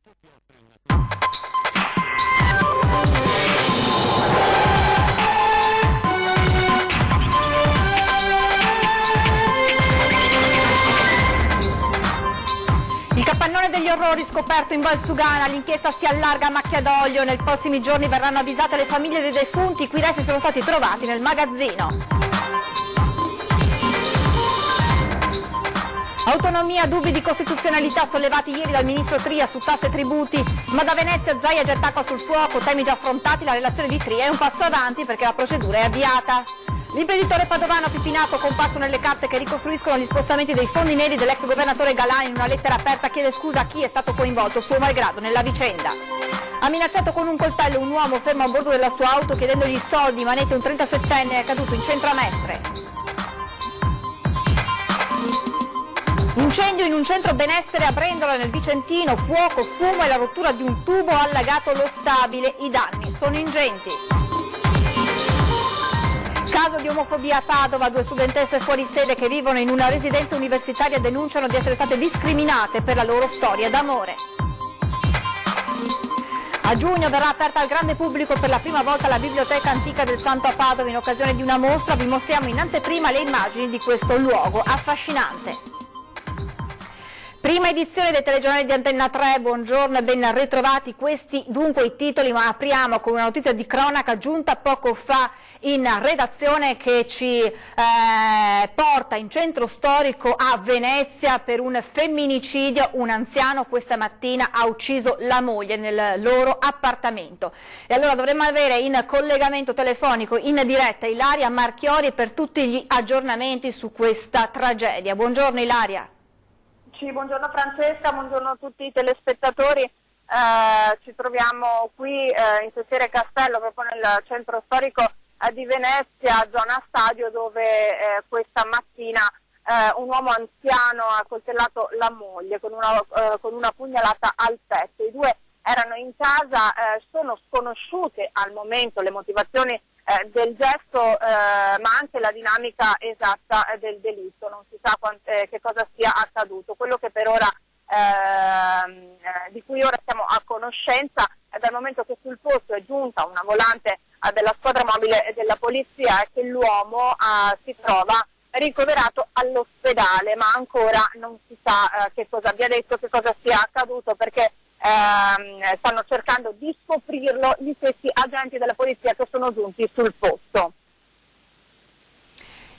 Il capannone degli orrori scoperto in Val Sugana, l'inchiesta si allarga a macchia d'olio, nei prossimi giorni verranno avvisate le famiglie dei defunti, i cui resti sono stati trovati nel magazzino. Autonomia, dubbi di costituzionalità sollevati ieri dal ministro Tria su tasse e tributi, ma da Venezia Zaia getta acqua sul fuoco, temi già affrontati, la relazione di Tria è un passo avanti perché la procedura è avviata. L'imprenditore padovano Pipinato, comparso nelle carte che ricostruiscono gli spostamenti dei fondi neri dell'ex governatore Galan, in una lettera aperta chiede scusa a chi è stato coinvolto suo malgrado nella vicenda. Ha minacciato con un coltello un uomo fermo a bordo della sua auto chiedendogli soldi, manette un 37enne è caduto in centro a Mestre. Incendio in un centro benessere a Brendola nel Vicentino, fuoco, fumo e la rottura di un tubo ha allagato lo stabile, i danni sono ingenti. Caso di omofobia a Padova, 2 studentesse fuori sede che vivono in una residenza universitaria denunciano di essere state discriminate per la loro storia d'amore. A giugno verrà aperta al grande pubblico per la prima volta la Biblioteca Antica del Santo a Padova in occasione di una mostra. Vi mostriamo in anteprima le immagini di questo luogo affascinante. Prima edizione dei telegiornali di Antenna 3, buongiorno e ben ritrovati, questi dunque i titoli, ma apriamo con una notizia di cronaca giunta poco fa in redazione che ci porta in centro storico a Venezia per un femminicidio. Un anziano questa mattina ha ucciso la moglie nel loro appartamento. E allora dovremmo avere in collegamento telefonico in diretta Ilaria Marchiori per tutti gli aggiornamenti su questa tragedia. Buongiorno Ilaria. Sì, buongiorno Francesca, buongiorno a tutti i telespettatori. Ci troviamo qui in Sestiere Castello, proprio nel centro storico di Venezia, zona stadio, dove questa mattina un uomo anziano ha coltellato la moglie con una pugnalata al petto. I due erano in casa, sono sconosciute al momento le motivazioni del gesto, ma anche la dinamica esatta del delitto, non si sa che cosa sia accaduto. Quello che per ora di cui ora siamo a conoscenza è dal momento che sul posto è giunta una volante della squadra mobile della polizia è che l'uomo si trova ricoverato all'ospedale, ma ancora non si sa che cosa abbia detto, che cosa sia accaduto, perché stanno cercando di scoprirlo gli stessi agenti della polizia che sono giunti sul posto.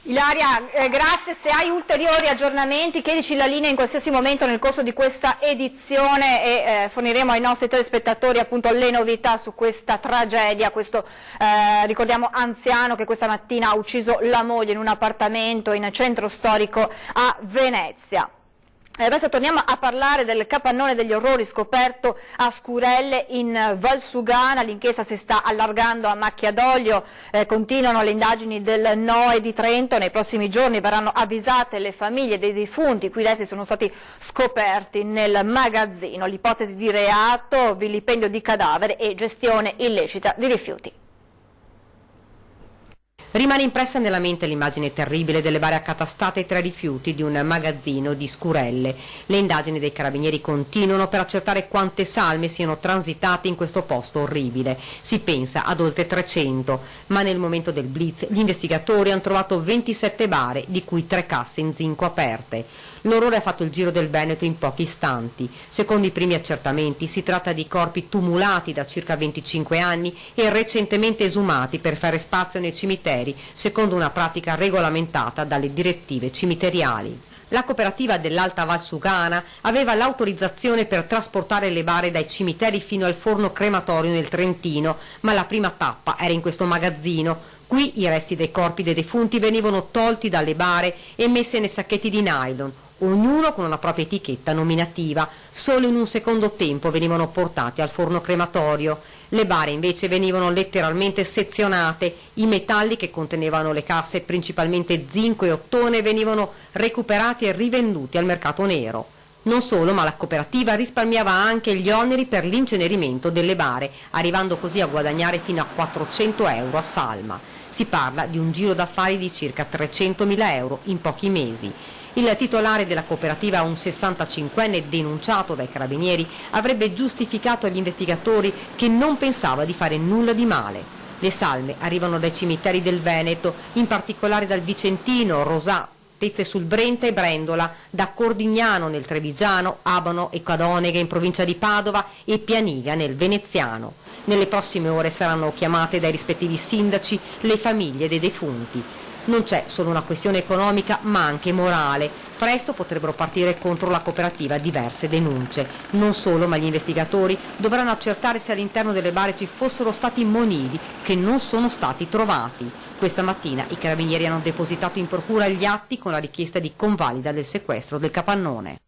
Ilaria, grazie. Se hai ulteriori aggiornamenti chiedici la linea in qualsiasi momento nel corso di questa edizione e forniremo ai nostri telespettatori appunto le novità su questa tragedia, questo ricordiamo anziano che questa mattina ha ucciso la moglie in un appartamento in centro storico a Venezia. Adesso torniamo a parlare del capannone degli orrori scoperto a Scurelle in Val Sugana. L'inchiesta si sta allargando a macchia d'olio, continuano le indagini del NOE di Trento, nei prossimi giorni verranno avvisate le famiglie dei defunti, i cui resti sono stati scoperti nel magazzino. L'ipotesi di reato, vilipendio di cadavere e gestione illecita di rifiuti. Rimane impressa nella mente l'immagine terribile delle bare accatastate tra i rifiuti di un magazzino di Scurelle. Le indagini dei carabinieri continuano per accertare quante salme siano transitate in questo posto orribile. Si pensa ad oltre 300, ma nel momento del blitz gli investigatori hanno trovato 27 bare, di cui 3 casse in zinco aperte. L'orrore ha fatto il giro del Veneto in pochi istanti. Secondo i primi accertamenti si tratta di corpi tumulati da circa 25 anni e recentemente esumati per fare spazio nei cimiteri, secondo una pratica regolamentata dalle direttive cimiteriali. La cooperativa dell'Alta Val Sugana aveva l'autorizzazione per trasportare le bare dai cimiteri fino al forno crematorio nel Trentino, ma la prima tappa era in questo magazzino. Qui i resti dei corpi dei defunti venivano tolti dalle bare e messi nei sacchetti di nylon, ognuno con una propria etichetta nominativa. Solo in un secondo tempo venivano portati al forno crematorio. Le bare invece venivano letteralmente sezionate, i metalli che contenevano le casse, principalmente zinco e ottone, venivano recuperati e rivenduti al mercato nero. Non solo, ma la cooperativa risparmiava anche gli oneri per l'incenerimento delle bare, arrivando così a guadagnare fino a 400 euro a salma. Si parla di un giro d'affari di circa 300.000 euro in pochi mesi. Il titolare della cooperativa, un 65enne denunciato dai carabinieri, avrebbe giustificato agli investigatori che non pensava di fare nulla di male. Le salme arrivano dai cimiteri del Veneto, in particolare dal Vicentino, Rosà, Tezze sul Brenta e Brendola, da Cordignano nel Trevigiano, Abano e Cadoneghe in provincia di Padova e Pianiga nel Veneziano. Nelle prossime ore saranno chiamate dai rispettivi sindaci le famiglie dei defunti. Non c'è solo una questione economica, ma anche morale. Presto potrebbero partire contro la cooperativa diverse denunce. Non solo, ma gli investigatori dovranno accertare se all'interno delle bare ci fossero stati monili che non sono stati trovati. Questa mattina i carabinieri hanno depositato in procura gli atti con la richiesta di convalida del sequestro del capannone.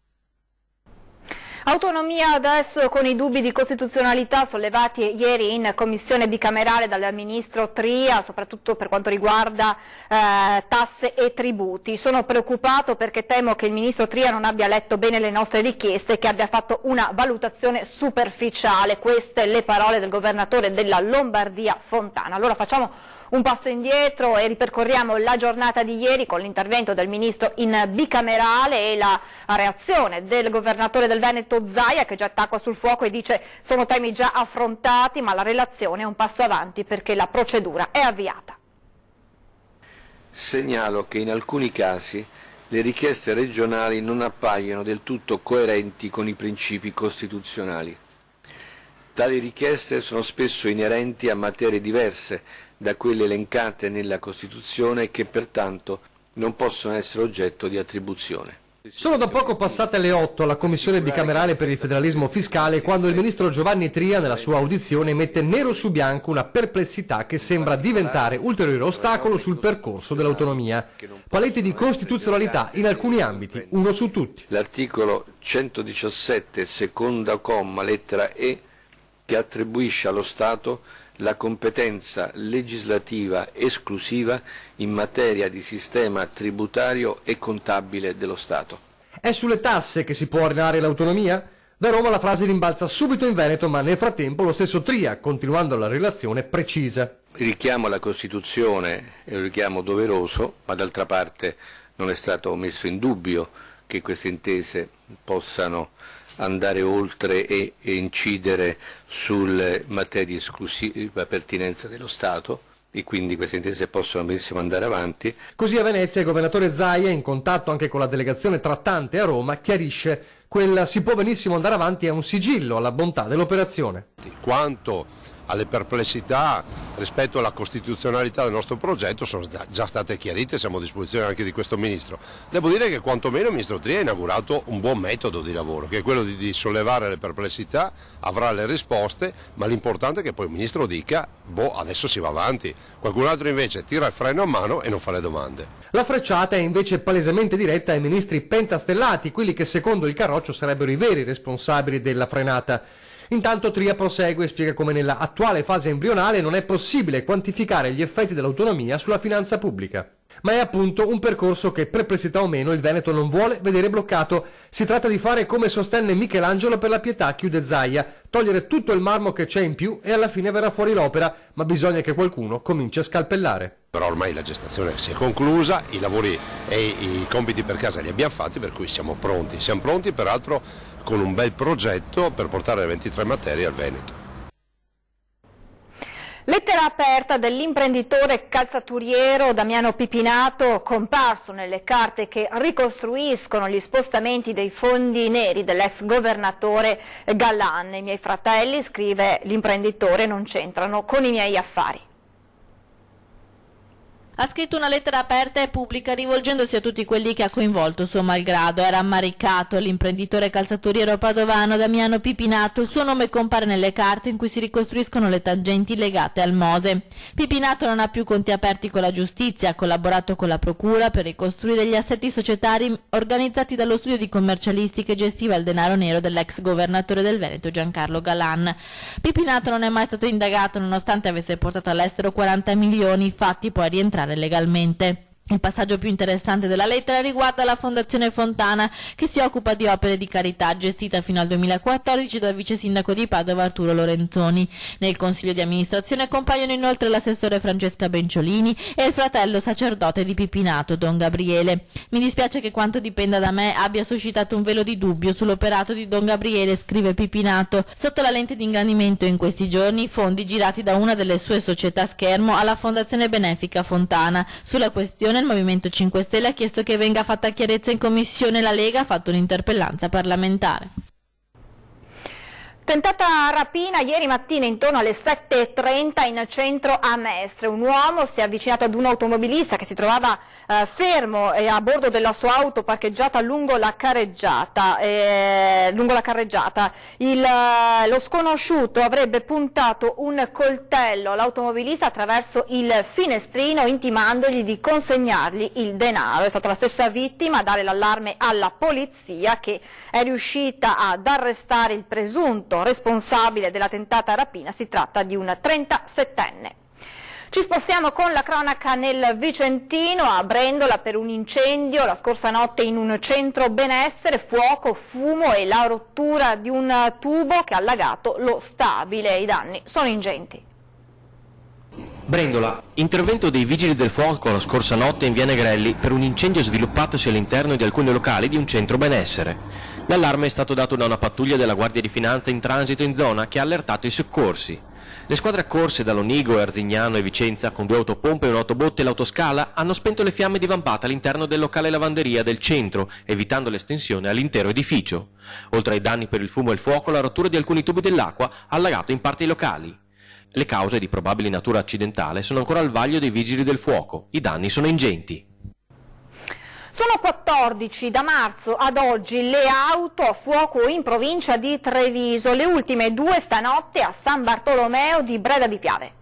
Autonomia adesso con i dubbi di costituzionalità sollevati ieri in commissione bicamerale dal ministro Tria, soprattutto per quanto riguarda tasse e tributi. Sono preoccupato perché temo che il ministro Tria non abbia letto bene le nostre richieste e che abbia fatto una valutazione superficiale. Queste le parole del governatore della Lombardia Fontana. Allora facciamo un passo indietro e ripercorriamo la giornata di ieri con l'intervento del ministro in bicamerale e la reazione del governatore del Veneto Zaia, che getta acqua sul fuoco e dice sono temi già affrontati, ma la relazione è un passo avanti perché la procedura è avviata. Segnalo che in alcuni casi le richieste regionali non appaiono del tutto coerenti con i principi costituzionali. Tali richieste sono spesso inerenti a materie diverse da quelle elencate nella Costituzione e che pertanto non possono essere oggetto di attribuzione. Sono da poco passate le 8 alla Commissione bicamerale per il federalismo fiscale quando il ministro Giovanni Tria nella sua audizione mette nero su bianco una perplessità che sembra diventare ulteriore ostacolo sul percorso dell'autonomia. Paletti di costituzionalità in alcuni ambiti, uno su tutti. L'articolo 117, secondo comma, lettera E, che attribuisce allo Stato la competenza legislativa esclusiva in materia di sistema tributario e contabile dello Stato. È sulle tasse che si può arenare l'autonomia? Da Roma la frase rimbalza subito in Veneto, ma nel frattempo lo stesso Tria, continuando la relazione, precisa. Il richiamo alla Costituzione è un richiamo doveroso, ma d'altra parte non è stato messo in dubbio che queste intese possano andare oltre e incidere sulle materie esclusiva pertinenza dello Stato e quindi queste intese possono benissimo andare avanti. Così a Venezia il governatore Zaia, in contatto anche con la delegazione trattante a Roma, chiarisce quella si può benissimo andare avanti è un sigillo alla bontà dell'operazione. Quanto alle perplessità rispetto alla costituzionalità del nostro progetto sono già state chiarite, siamo a disposizione anche di questo Ministro. Devo dire che quantomeno il Ministro Tria ha inaugurato un buon metodo di lavoro, che è quello di sollevare le perplessità, avrà le risposte, ma l'importante è che poi il Ministro dica, adesso si va avanti. Qualcun altro invece tira il freno a mano e non fa le domande. La frecciata è invece palesemente diretta ai ministri pentastellati, quelli che secondo il Carroccio sarebbero i veri responsabili della frenata. Intanto Tria prosegue e spiega come nella attuale fase embrionale non è possibile quantificare gli effetti dell'autonomia sulla finanza pubblica. Ma è appunto un percorso che, perplessità o meno, il Veneto non vuole vedere bloccato. Si tratta di fare come sostenne Michelangelo per la Pietà, chiude Zaia, togliere tutto il marmo che c'è in più e alla fine verrà fuori l'opera, ma bisogna che qualcuno cominci a scalpellare. Però ormai la gestazione si è conclusa, i lavori e i compiti per casa li abbiamo fatti, per cui siamo pronti peraltro con un bel progetto per portare le 23 materie al Veneto. Lettera aperta dell'imprenditore calzaturiero Damiano Pipinato, comparso nelle carte che ricostruiscono gli spostamenti dei fondi neri dell'ex governatore Galan. I miei fratelli, scrive l'imprenditore, non c'entrano con i miei affari. Ha scritto una lettera aperta e pubblica rivolgendosi a tutti quelli che ha coinvolto suo malgrado. Era ammaricato l'imprenditore calzaturiero padovano Damiano Pipinato. Il suo nome compare nelle carte in cui si ricostruiscono le tangenti legate al Mose. Pipinato non ha più conti aperti con la giustizia, ha collaborato con la procura per ricostruire gli assetti societari organizzati dallo studio di commercialisti che gestiva il denaro nero dell'ex governatore del Veneto Giancarlo Galan. Pipinato non è mai stato indagato nonostante avesse portato all'estero 40 milioni, fatti poi rientrare legalmente. Il passaggio più interessante della lettera riguarda la Fondazione Fontana, che si occupa di opere di carità, gestita fino al 2014 dal vice sindaco di Padova Arturo Lorenzoni. Nel consiglio di amministrazione compaiono inoltre l'assessore Francesca Benciolini e il fratello sacerdote di Pipinato, Don Gabriele. Mi dispiace che quanto dipenda da me abbia suscitato un velo di dubbio sull'operato di Don Gabriele, scrive Pipinato. Sotto la lente di ingrandimento in questi giorni i fondi girati da una delle sue società schermo alla Fondazione Benefica Fontana. Sulla questione il Movimento 5 Stelle ha chiesto che venga fatta chiarezza in commissione. La Lega ha fatto un'interpellanza parlamentare. Tentata rapina ieri mattina intorno alle 7:30 in centro a Mestre. Un uomo si è avvicinato ad un automobilista che si trovava fermo e a bordo della sua auto parcheggiata lungo la carreggiata. Lo sconosciuto avrebbe puntato un coltello all'automobilista attraverso il finestrino, intimandogli di consegnargli il denaro. È stata la stessa vittima a dare l'allarme alla polizia, che è riuscita ad arrestare il presunto responsabile della tentata rapina. Si tratta di un 37enne. Ci spostiamo con la cronaca nel Vicentino, a Brendola, per un incendio la scorsa notte in un centro benessere, fuoco, fumo e la rottura di un tubo che ha allagato lo stabile. I danni sono ingenti. Brendola, intervento dei vigili del fuoco la scorsa notte in via Negrelli per un incendio sviluppatosi all'interno di alcuni locali di un centro benessere. L'allarme è stato dato da una pattuglia della Guardia di Finanza in transito in zona, che ha allertato i soccorsi. Le squadre accorse da Lonigo, Arzignano e Vicenza, con 2 autopompe, un'autobotte e l'autoscala, hanno spento le fiamme divampate all'interno del locale lavanderia del centro, evitando l'estensione all'intero edificio. Oltre ai danni per il fumo e il fuoco, la rottura di alcuni tubi dell'acqua ha allagato in parte i locali. Le cause, di probabile natura accidentale, sono ancora al vaglio dei vigili del fuoco. I danni sono ingenti. Sono 14 da marzo ad oggi le auto a fuoco in provincia di Treviso, le ultime 2 stanotte a San Bartolomeo di Breda di Piave.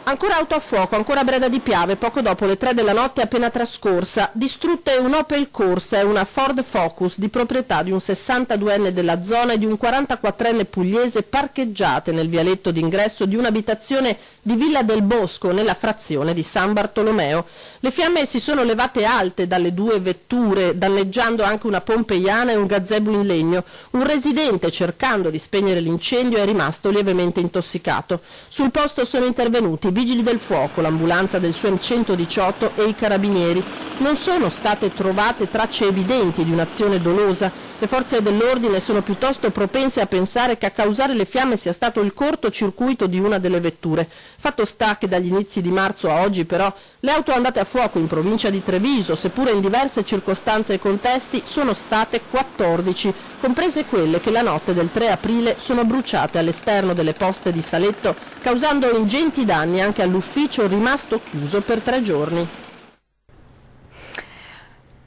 Ancora auto a fuoco, ancora Breda di Piave, poco dopo le 3 della notte appena trascorsa. Distrutte un Opel Corsa e una Ford Focus di proprietà di un 62enne della zona e di un 44enne pugliese, parcheggiate nel vialetto d'ingresso di un'abitazione di Villa del Bosco nella frazione di San Bartolomeo. Le fiamme si sono levate alte dalle 2 vetture, danneggiando anche una pompeiana e un gazebo in legno. Un residente, cercando di spegnere l'incendio, è rimasto lievemente intossicato. Sul posto sono intervenuti i vigili del fuoco, l'ambulanza del SUEM 118 e i carabinieri. Non sono state trovate tracce evidenti di un'azione dolosa. Le forze dell'ordine sono piuttosto propense a pensare che a causare le fiamme sia stato il cortocircuito di una delle vetture. Fatto sta che dagli inizi di marzo a oggi però le auto andate a fuoco in provincia di Treviso, seppure in diverse circostanze e contesti, sono state 14, comprese quelle che la notte del 3 aprile sono bruciate all'esterno delle poste di Saletto, causando ingenti danni anche all'ufficio rimasto chiuso per 3 giorni.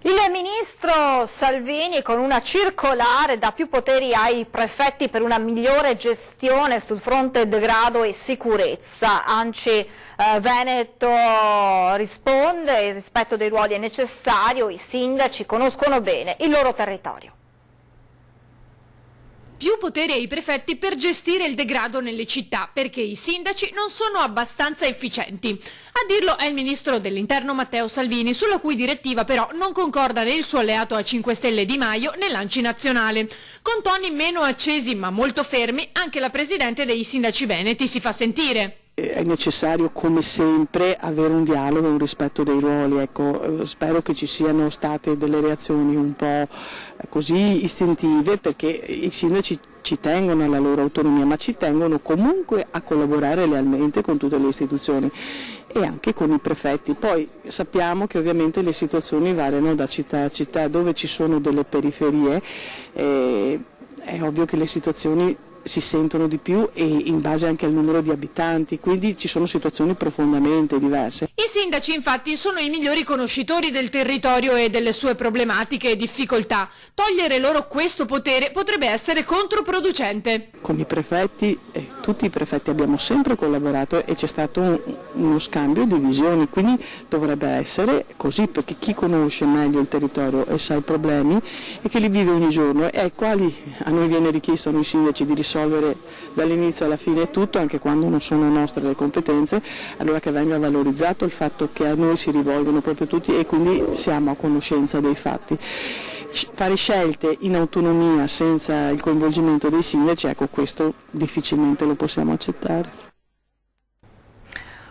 Il ministro Salvini, con una circolare, dà più poteri ai prefetti per una migliore gestione sul fronte degrado e sicurezza. ANCI Veneto risponde: il rispetto dei ruoli è necessario, i sindaci conoscono bene il loro territorio. Più poteri ai prefetti per gestire il degrado nelle città, perché i sindaci non sono abbastanza efficienti. A dirlo è il ministro dell'Interno Matteo Salvini, sulla cui direttiva però non concorda né il suo alleato a 5 Stelle Di Maio né l'ANCI nazionale. Con toni meno accesi ma molto fermi, anche la presidente dei sindaci veneti si fa sentire. È necessario come sempre avere un dialogo e un rispetto dei ruoli, ecco, spero che ci siano state delle reazioni un po' così istintive, perché i sindaci ci tengono alla loro autonomia, ma ci tengono comunque a collaborare lealmente con tutte le istituzioni e anche con i prefetti. Poi sappiamo che ovviamente le situazioni variano da città a città, dove ci sono delle periferie è ovvio che le situazioni si sentono di più e in base anche al numero di abitanti, quindi ci sono situazioni profondamente diverse. I sindaci infatti sono i migliori conoscitori del territorio e delle sue problematiche e difficoltà. Togliere loro questo potere potrebbe essere controproducente. Con i prefetti, tutti i prefetti abbiamo sempre collaborato e c'è stato uno scambio di visioni, quindi dovrebbe essere così, perché chi conosce meglio il territorio e sa i problemi e che li vive ogni giorno e quali a noi viene richiesto a noi sindaci di risolvere dall'inizio alla fine tutto, anche quando non sono nostre le competenze, allora che venga valorizzato il fatto che a noi si rivolgono proprio tutti e quindi siamo a conoscenza dei fatti. Fare scelte in autonomia senza il coinvolgimento dei sindaci, ecco, questo difficilmente lo possiamo accettare.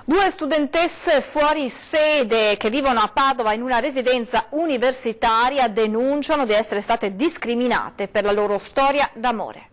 2 studentesse fuori sede che vivono a Padova in una residenza universitaria denunciano di essere state discriminate per la loro storia d'amore.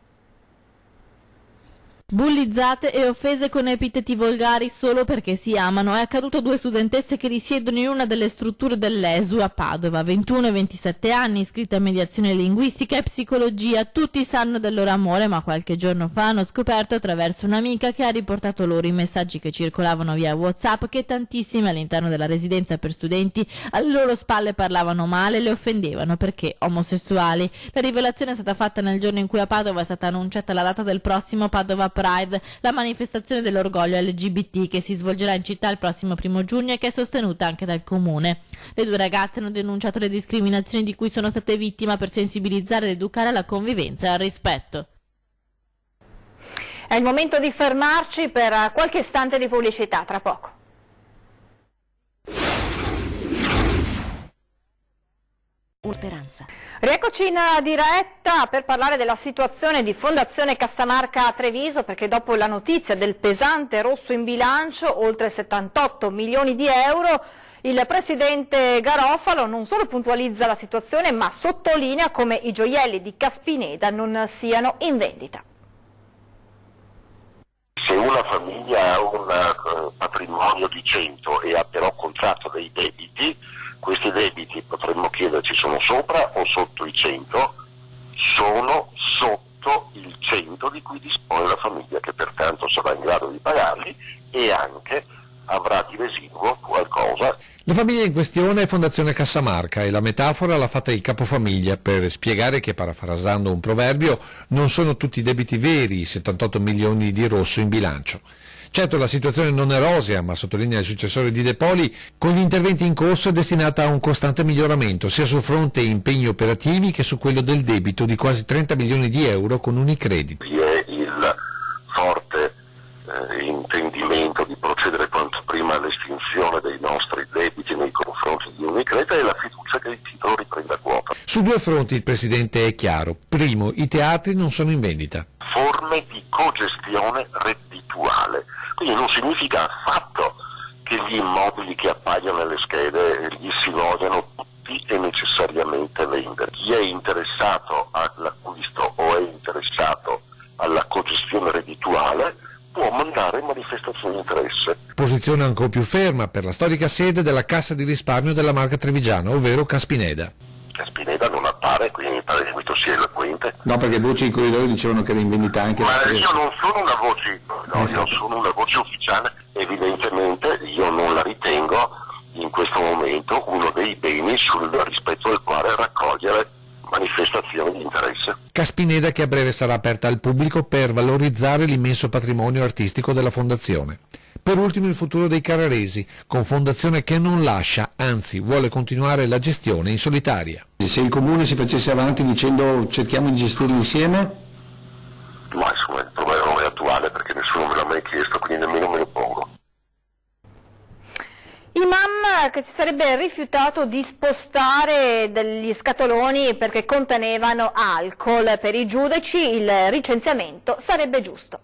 Bullizzate e offese con epiteti volgari solo perché si amano. È accaduto a 2 studentesse che risiedono in una delle strutture dell'ESU a Padova, 21 e 27 anni, iscritte a mediazione linguistica e psicologia. Tutti sanno del loro amore, ma qualche giorno fa hanno scoperto attraverso un'amica che ha riportato loro i messaggi che circolavano via WhatsApp che tantissime all'interno della residenza per studenti alle loro spalle parlavano male e le offendevano perché omosessuali. La rivelazione è stata fatta nel giorno in cui a Padova è stata annunciata la data del prossimo Padova Pride, la manifestazione dell'orgoglio LGBT che si svolgerà in città il prossimo 1 giugno e che è sostenuta anche dal comune. Le 2 ragazze hanno denunciato le discriminazioni di cui sono state vittime per sensibilizzare ed educare alla convivenza e al rispetto. È il momento di fermarci per qualche istante di pubblicità, tra poco. Speranza. Rieccoci in diretta per parlare della situazione di Fondazione Cassamarca a Treviso, perché dopo la notizia del pesante rosso in bilancio, oltre 78 milioni di euro, il presidente Garofalo non solo puntualizza la situazione, ma sottolinea come i gioielli di Caspineda non siano in vendita. Se una famiglia ha un patrimonio di 100 e ha però contratto dei debiti, questi debiti potremmo chiederci sono sopra o sotto i 100? Sono sotto il 100 di cui dispone la famiglia, che pertanto sarà in grado di pagarli e anche avrà di residuo qualcosa. La famiglia in questione è Fondazione Cassamarca e la metafora l'ha fatta il capofamiglia per spiegare che, parafrasando un proverbio, non sono tutti debiti veri i 78 milioni di rosso in bilancio. Certo, la situazione non è rosea, ma sottolinea il successore di De Poli, con gli interventi in corso è destinata a un costante miglioramento, sia sul fronte impegni operativi che su quello del debito di quasi 30 milioni di euro con Unicredit. Vi è il forte intendimento di procedere quanto prima all'estinzione dei nostri debiti nei confronti di Unicredit e la fiducia che il titolo riprenda quota. Su 2 fronti il Presidente è chiaro. Primo, i teatri non sono in vendita. Forme di cogestione reddituale, quindi non significa affatto che gli immobili che appaiono nelle schede gli si vogliono tutti e necessariamente vendere. Chi è interessato all'acquisto o è interessato alla cogestione reddituale può mandare manifestazioni di interesse. Posizione ancora più ferma per la storica sede della Cassa di risparmio della Marca Trevigiana, ovvero Caspineda. Caspineda non appare, quindi mi pare che questo sia eloquente. No, perché voci in corridoio dicevano che era in vendita anche. Ma io non sono una voce in corridoio, sono una voce ufficiale, evidentemente io non la ritengo in questo momento uno dei beni rispetto al quale raccogliere manifestazioni di interesse. Caspineda che a breve sarà aperta al pubblico per valorizzare l'immenso patrimonio artistico della Fondazione. Per ultimo il futuro dei carraresi, con Fondazione che non lascia, anzi vuole continuare la gestione in solitaria. Se il Comune si facesse avanti dicendo cerchiamo di gestirli insieme? Ma insomma il problema non è attuale perché nessuno me l'ha mai chiesto, quindi nemmeno me lo pongo. Imam che si sarebbe rifiutato di spostare degli scatoloni perché contenevano alcol. Per i giudici il licenziamento sarebbe giusto.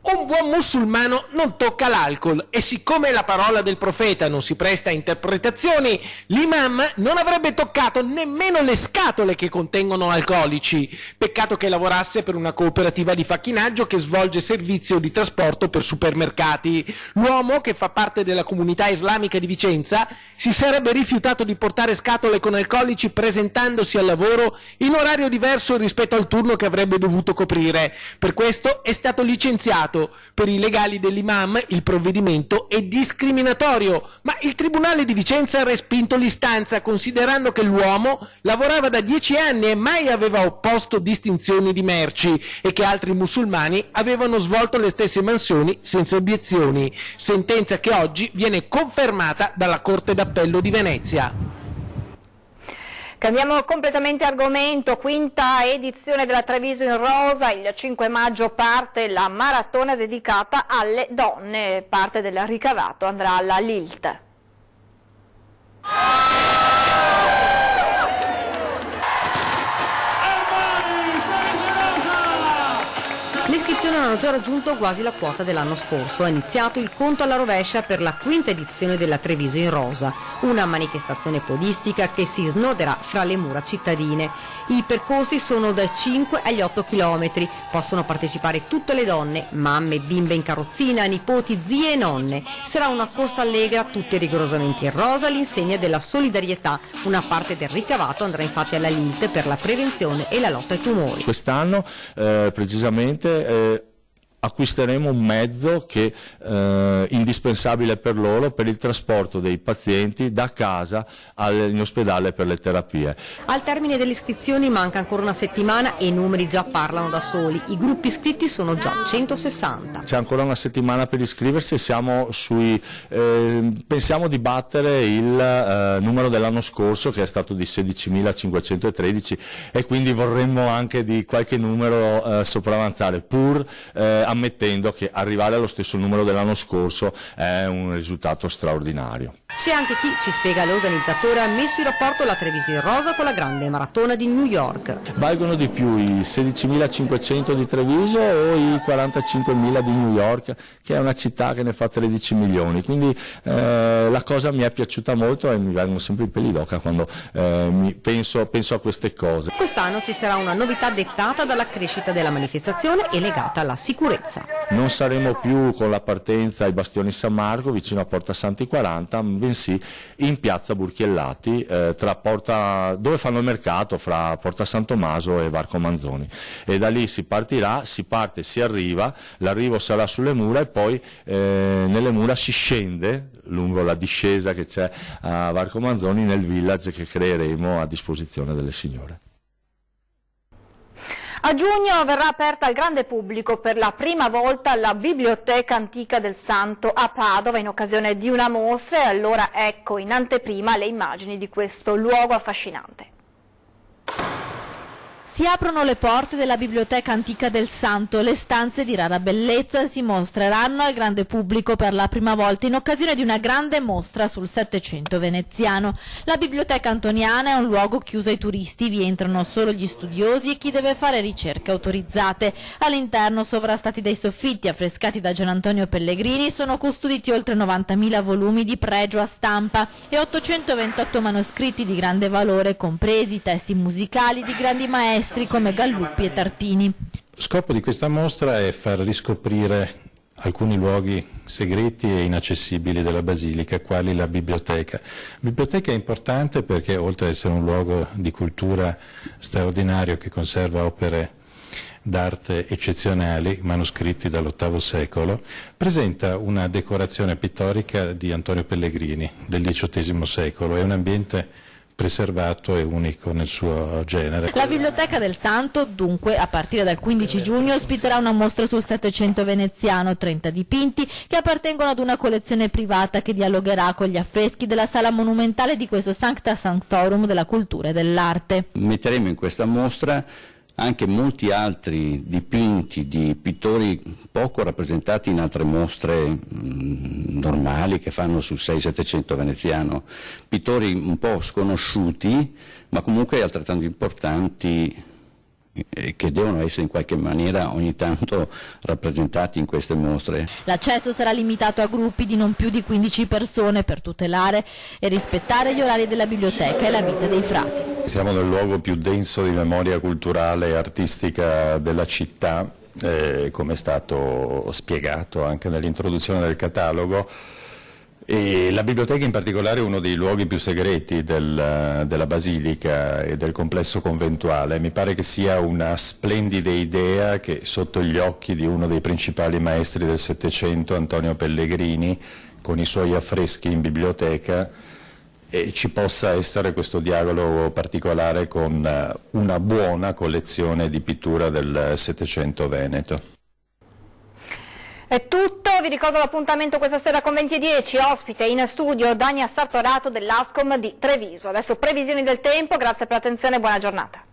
Un buon musulmano non tocca l'alcol e siccome la parola del profeta non si presta a interpretazioni, l'imam non avrebbe toccato nemmeno le scatole che contengono alcolici. Peccato che lavorasse per una cooperativa di facchinaggio che svolge servizio di trasporto per supermercati. L'uomo, che fa parte della comunità islamica di Vicenza, si sarebbe rifiutato di portare scatole con alcolici presentandosi al lavoro in orario diverso rispetto al turno che avrebbe dovuto coprire. Per questo è stato licenziato. degrado. Per i legali dell'imam il provvedimento è discriminatorio, ma il Tribunale di Vicenza ha respinto l'istanza, considerando che l'uomo lavorava da 10 anni e mai aveva opposto distinzioni di merci e che altri musulmani avevano svolto le stesse mansioni senza obiezioni, sentenza che oggi viene confermata dalla Corte d'Appello di Venezia. Cambiamo completamente argomento, quinta edizione della Treviso in Rosa, il 5 maggio parte la maratona dedicata alle donne, parte del ricavato andrà alla Lilt. Le iscrizioni hanno già raggiunto quasi la quota dell'anno scorso. È iniziato il conto alla rovescia per la quinta edizione della Treviso in Rosa, una manifestazione podistica che si snoderà fra le mura cittadine. I percorsi sono da 5 agli 8 chilometri. Possono partecipare tutte le donne, mamme, bimbe in carrozzina, nipoti, zie e nonne. Sarà una corsa allegra, tutte rigorosamente in rosa, all'insegna della solidarietà. Una parte del ricavato andrà infatti alla Lilt per la prevenzione e la lotta ai tumori. Quest'anno precisamente acquisteremo un mezzo che è indispensabile per loro per il trasporto dei pazienti da casa in ospedale per le terapie. Al termine delle iscrizioni manca ancora una settimana e i numeri già parlano da soli. I gruppi iscritti sono già 160. C'è ancora una settimana per iscriversi e siamo pensiamo di battere il numero dell'anno scorso, che è stato di 16.513, e quindi vorremmo anche di qualche numero sopravanzare, pur ammettendo che arrivare allo stesso numero dell'anno scorso è un risultato straordinario. C'è anche chi, ci spiega l'organizzatore, ha messo in rapporto la Treviso in Rosa con la grande maratona di New York. Valgono di più i 16.500 di Treviso o i 45.000 di New York, che è una città che ne fa 13 milioni, quindi la cosa mi è piaciuta molto e mi vengono sempre i peli d'oca quando penso a queste cose. Quest'anno ci sarà una novità dettata dalla crescita della manifestazione e legata alla sicurezza. Non saremo più con la partenza ai Bastioni San Marco vicino a Porta Santi 40, bensì in piazza Burchiellati, dove fanno il mercato fra Porta San Tommaso e Varco Manzoni, e da lì si partirà, si arriva, l'arrivo sarà sulle mura e poi nelle mura si scende lungo la discesa che c'è a Varco Manzoni nel village che creeremo a disposizione delle signore. A giugno verrà aperta al grande pubblico per la prima volta la Biblioteca Antica del Santo a Padova in occasione di una mostra, e allora ecco in anteprima le immagini di questo luogo affascinante. Si aprono le porte della Biblioteca Antica del Santo, le stanze di rara bellezza si mostreranno al grande pubblico per la prima volta in occasione di una grande mostra sul Settecento veneziano. La Biblioteca Antoniana è un luogo chiuso ai turisti, vi entrano solo gli studiosi e chi deve fare ricerche autorizzate. All'interno, sovrastati dai soffitti affrescati da Gian Antonio Pellegrini, sono custoditi oltre 90.000 volumi di pregio a stampa e 828 manoscritti di grande valore, compresi testi musicali di grandi maestri come Galluppi e Tartini. Lo scopo di questa mostra è far riscoprire alcuni luoghi segreti e inaccessibili della Basilica, quali la biblioteca. La biblioteca è importante perché, oltre ad essere un luogo di cultura straordinario che conserva opere d'arte eccezionali, manoscritti dall'VIII secolo, presenta una decorazione pittorica di Antonio Pellegrini del XVIII secolo, è un ambiente preservato e unico nel suo genere. La Biblioteca del Santo, dunque, a partire dal 15 giugno ospiterà una mostra sul Settecento veneziano, 30 dipinti che appartengono ad una collezione privata che dialogherà con gli affreschi della sala monumentale di questo Sancta Sanctorum della cultura e dell'arte. Metteremo in questa mostra anche molti altri dipinti di pittori poco rappresentati in altre mostre normali che fanno sul 6-700 veneziano, pittori un po' sconosciuti ma comunque altrettanto importanti, che devono essere in qualche maniera ogni tanto rappresentati in queste mostre. L'accesso sarà limitato a gruppi di non più di 15 persone per tutelare e rispettare gli orari della biblioteca e la vita dei frati. Siamo nel luogo più denso di memoria culturale e artistica della città, come è stato spiegato anche nell'introduzione del catalogo. E la biblioteca in particolare è uno dei luoghi più segreti della Basilica e del complesso conventuale. Mi pare che sia una splendida idea che sotto gli occhi di uno dei principali maestri del Settecento, Antonio Pellegrini, con i suoi affreschi in biblioteca, ci possa essere questo dialogo particolare con una buona collezione di pittura del Settecento veneto. È tutto, vi ricordo l'appuntamento questa sera con 20:10, ospite in studio Dania Sartorato dell'Ascom di Treviso. Adesso previsioni del tempo, grazie per l'attenzione e buona giornata.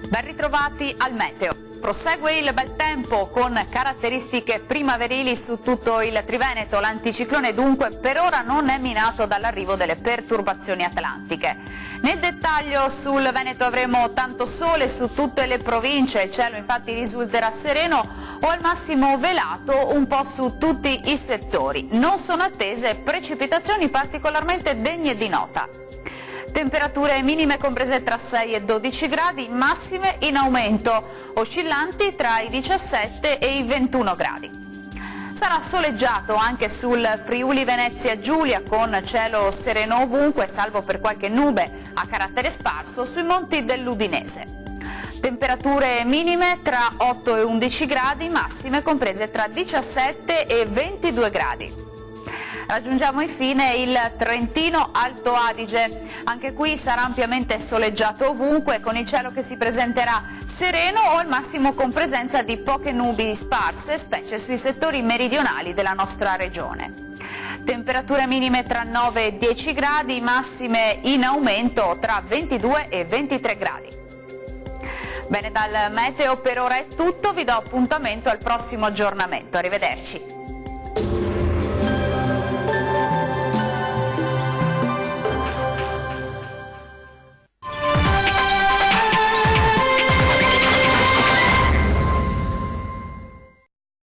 Ben ritrovati al meteo. Prosegue il bel tempo con caratteristiche primaverili su tutto il Triveneto. L'anticiclone dunque per ora non è minato dall'arrivo delle perturbazioni atlantiche. Nel dettaglio sul Veneto avremo tanto sole su tutte le province, il cielo infatti risulterà sereno o al massimo velato un po' su tutti i settori. Non sono attese precipitazioni particolarmente degne di nota. Temperature minime comprese tra 6 e 12 gradi, massime in aumento, oscillanti tra i 17 e i 21 gradi. Sarà soleggiato anche sul Friuli Venezia Giulia con cielo sereno ovunque, salvo per qualche nube a carattere sparso sui monti dell'Udinese. Temperature minime tra 8 e 11 gradi, massime comprese tra 17 e 22 gradi. Raggiungiamo infine il Trentino Alto Adige, anche qui sarà ampiamente soleggiato ovunque con il cielo che si presenterà sereno o al massimo con presenza di poche nubi sparse, specie sui settori meridionali della nostra regione. Temperature minime tra 9 e 10 gradi, massime in aumento tra 22 e 23 gradi. Bene, dal meteo per ora è tutto, vi do appuntamento al prossimo aggiornamento, arrivederci.